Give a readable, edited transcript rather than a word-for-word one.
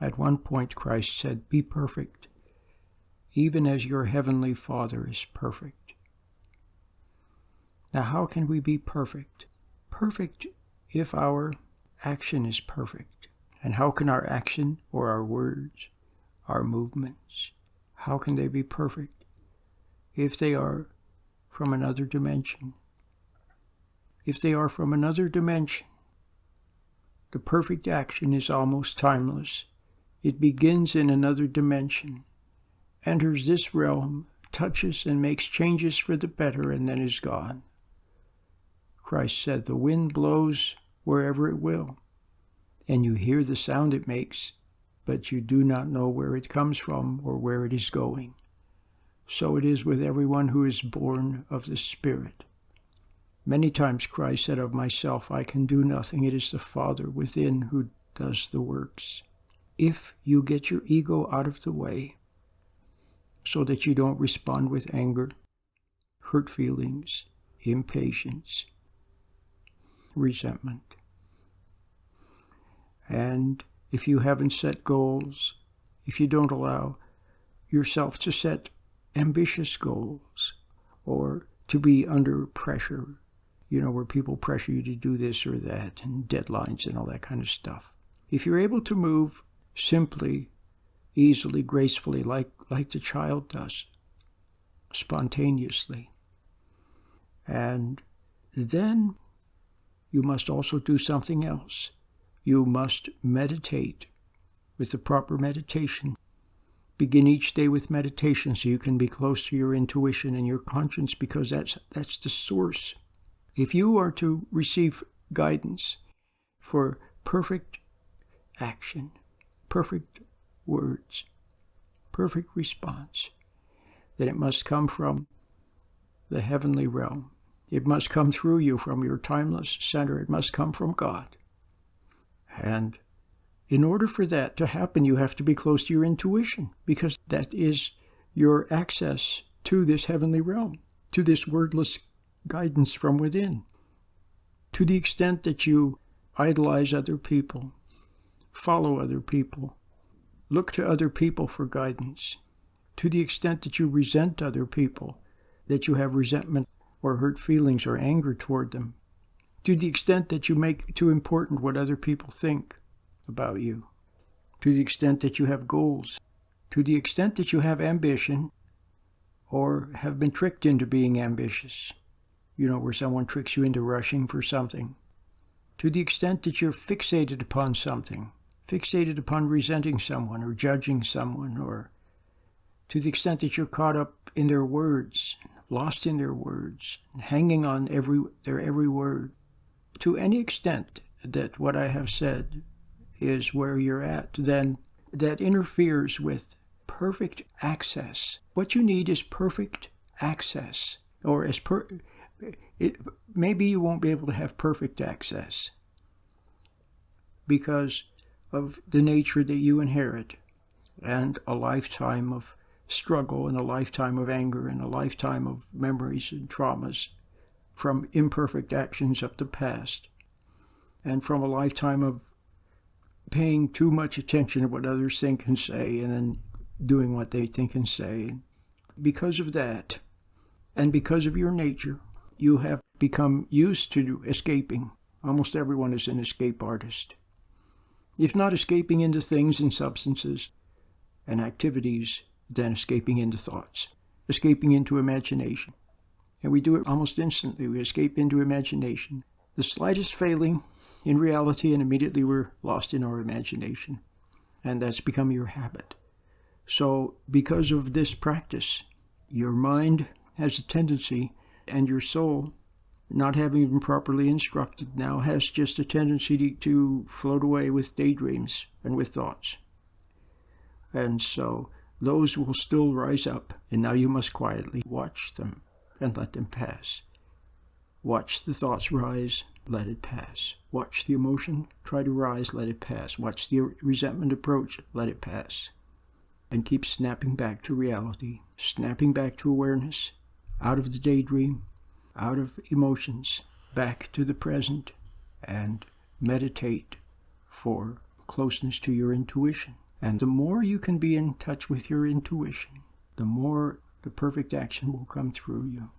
At one point, Christ said, "Be perfect, even as your heavenly Father is perfect." Now, how can we be perfect? Perfect if our action is perfect. And how can our action or our words, our movements, how can they be perfect if they are from another dimension? If they are from another dimension, the perfect action is almost timeless. It begins in another dimension, enters this realm, touches and makes changes for the better, and then is gone. Christ said, "The wind blows wherever it will, and you hear the sound it makes, but you do not know where it comes from or where it is going. So it is with everyone who is born of the Spirit." Many times Christ said, "Of myself I can do nothing. It is the Father within who does the works." If you get your ego out of the way so that you don't respond with anger, hurt feelings, impatience, resentment, and if you haven't set goals, if you don't allow yourself to set ambitious goals or to be under pressure, where people pressure you to do this or that and deadlines and all that kind of stuff. If you're able to move simply, easily, gracefully, like the child does, spontaneously, and then you must also do something else. You must meditate with the proper meditation. Begin each day with meditation so you can be close to your intuition and your conscience, because that's the source. If you are to receive guidance for perfect action, perfect words, perfect response, then it must come from the heavenly realm. It must come through you from your timeless center. It must come from God. And in order for that to happen, you have to be close to your intuition, because that is your access to this heavenly realm, to this wordless guidance from within. To the extent that you idolize other people, follow other people, look to other people for guidance, to the extent that you resent other people, that you have resentment or hurt feelings or anger toward them, to the extent that you make too important what other people think about you, to the extent that you have goals, to the extent that you have ambition or have been tricked into being ambitious, where someone tricks you into rushing for something, to the extent that you're fixated upon something, fixated upon resenting someone or judging someone, or to the extent that you're caught up in their words, lost in their words, hanging on their every word, to any extent that what I have said is where you're at, then that interferes with perfect access. What you need is perfect access, or maybe you won't be able to have perfect access because of the nature that you inherit, and a lifetime of struggle, and a lifetime of anger, and a lifetime of memories and traumas from imperfect actions of the past, and from a lifetime of paying too much attention to what others think and say, and then doing what they think and say. Because of that, and because of your nature, you have become used to escaping. Almost everyone is an escape artist. If not escaping into things and substances and activities, then escaping into thoughts, escaping into imagination. And we do it almost instantly. We escape into imagination. The slightest failing in reality, and immediately we're lost in our imagination. And that's become your habit. So because of this practice, your mind has a tendency, and your soul, not having been properly instructed, now has just a tendency to float away with daydreams and with thoughts. And so those will still rise up, and now you must quietly watch them and let them pass. Watch the thoughts rise, let it pass. Watch the emotion try to rise, let it pass. Watch the resentment approach, let it pass. And keep snapping back to reality, snapping back to awareness, out of the daydream, out of emotions, back to the present, and meditate for closeness to your intuition. And the more you can be in touch with your intuition, the more the perfect action will come through you.